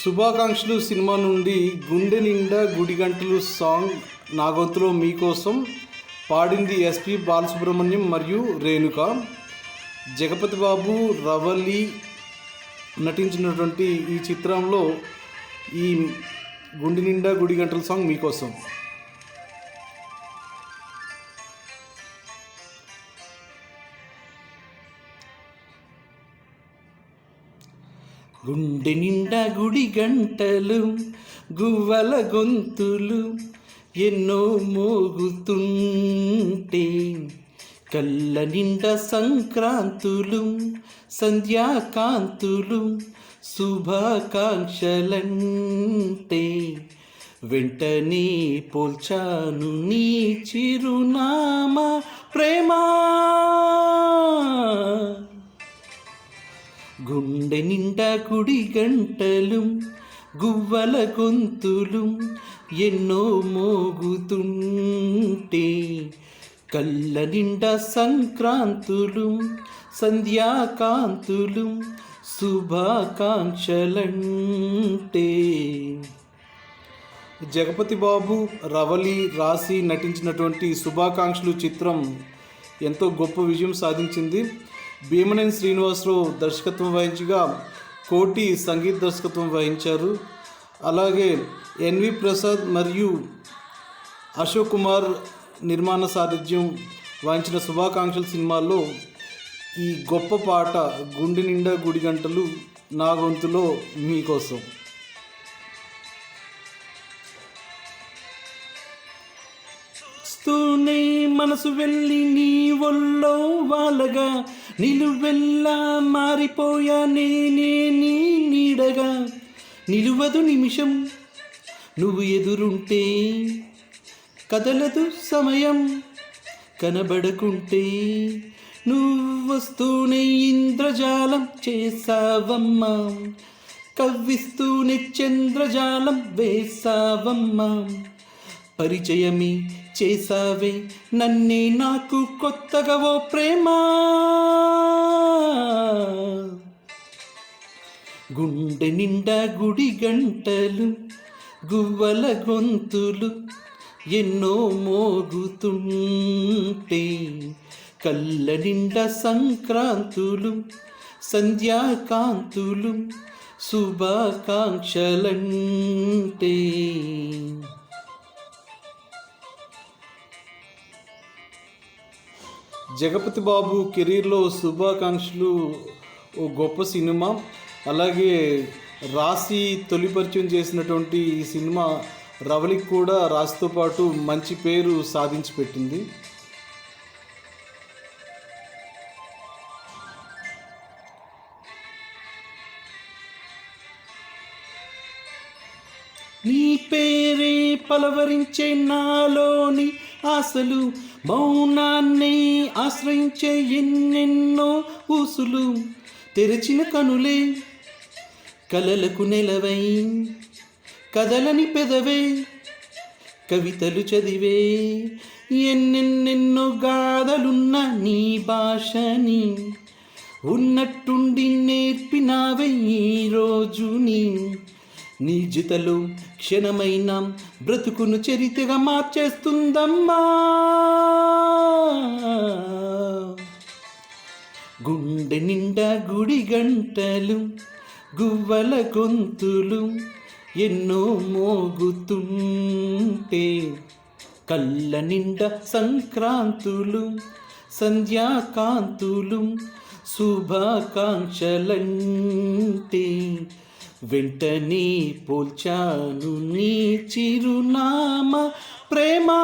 శుభాకాంక్షలు సినిమా నుండి గుండె నిండా గుడిగంటలు సాంగ్ నా గొంతులో మీకోసం పాడింది ఎస్పి బాలసుబ్రహ్మణ్యం మరియు రేణుక. జగపతి బాబు, రవలి నటించినటువంటి ఈ చిత్రంలో ఈ గుండె నిండా గుడిగంటల సాంగ్ మీకోసం. గుండె నిండా గుడి గంటలు, గువ్వల గొంతులు ఎన్నో మోగుతుంటే, కళ్ళ నిండా సంక్రాంతులు, సంధ్యాకాంతులు, శుభాకాంక్షలంటే, వెంటనే పోల్చాను నీ చిరునామా ప్రేమా. గుండె నిండా గుడి గంటలు, గువ్వల గొంతులు ఎన్నో మోగుతుంటే, కళ్ళ నిండా సంక్రాంతులు, సంధ్యాకాంతులు, శుభాకాంక్షలంటే. జగపతి బాబు, రవలి రాసి నటించినటువంటి శుభాకాంక్షలు చిత్రం ఎంతో గొప్ప విజయం సాధించింది. భీమనేని శ్రీనివాసరావు దర్శకత్వం వహించగా కోటి సంగీత దర్శకత్వం వహించారు. అలాగే ఎన్వి ప్రసాద్ మరియు అశోక్ కుమార్ నిర్మాణ సారథ్యం వహించిన శుభాకాంక్షల సినిమాల్లో ఈ గొప్ప పాట గుండె నిండా గుడి గంటలు నా గొంతులో మీకోసం. స్తూనే మనసు వెళ్ళి నీ ఒళ్ళో వాలగా, నిలువెల్లా మారిపోయా నేనే నీ నీడగా. నిలువదు నిమిషం నువ్వు ఎదురుంటే, కదలదు సమయం కనబడకుంటే, నువ్వు వస్తూనే ఇంద్రజాలం చేసావమ్మా, కవ్విస్తూనే చంద్రజాలం వేసావమ్మా. పరిచయమే చేసావే నన్నే నాకు కొత్తగా ఓ ప్రేమా. గుండె నిండా గుడి గంటలు, గువ్వల గొంతులు ఎన్నో మోగుతుంటే, కళ్ళ నిండా సంక్రాంతులు, సంధ్యాకాంతులు, శుభాకాంక్షలంటే. జగపతి బాబు కెరీర్లో శుభాకాంక్షలు ఓ గొప్ప సినిమా. అలాగే రాసి తొలి పరిచయం చేసినటువంటి ఈ సినిమా రవలికి కూడా రాసితో పాటు మంచి పేరు సాధించి పెట్టింది. నీ పేరే పలవరించే నాలోని ఆశలు, మౌనాన్ని ఆశ్రయించే ఎన్నెన్నో ఊసులు. తెరచిన కనులే కలలకు నెలవై, కదలని పెదవే కవితలు చదివే, ఎన్నెన్నెన్నో గాథలున్న నీ భాషని ఉన్నట్టుండి నేర్పినావే ఈ రోజుని. నీ జతలో క్షణమైన బ్రతుకును చరితగా మార్చేస్తుందమ్మా. గుండె నిండా గుడి గంటలు, గువ్వల గొంతులు ఎన్నో మోగుతుంటే, కళ్ళ నిండా సంక్రాంతులు, సంధ్యాకాంతులు, శుభాకాంక్షలంటే, వెంటనే పోల్చాను నీ చిరునామా ప్రేమా.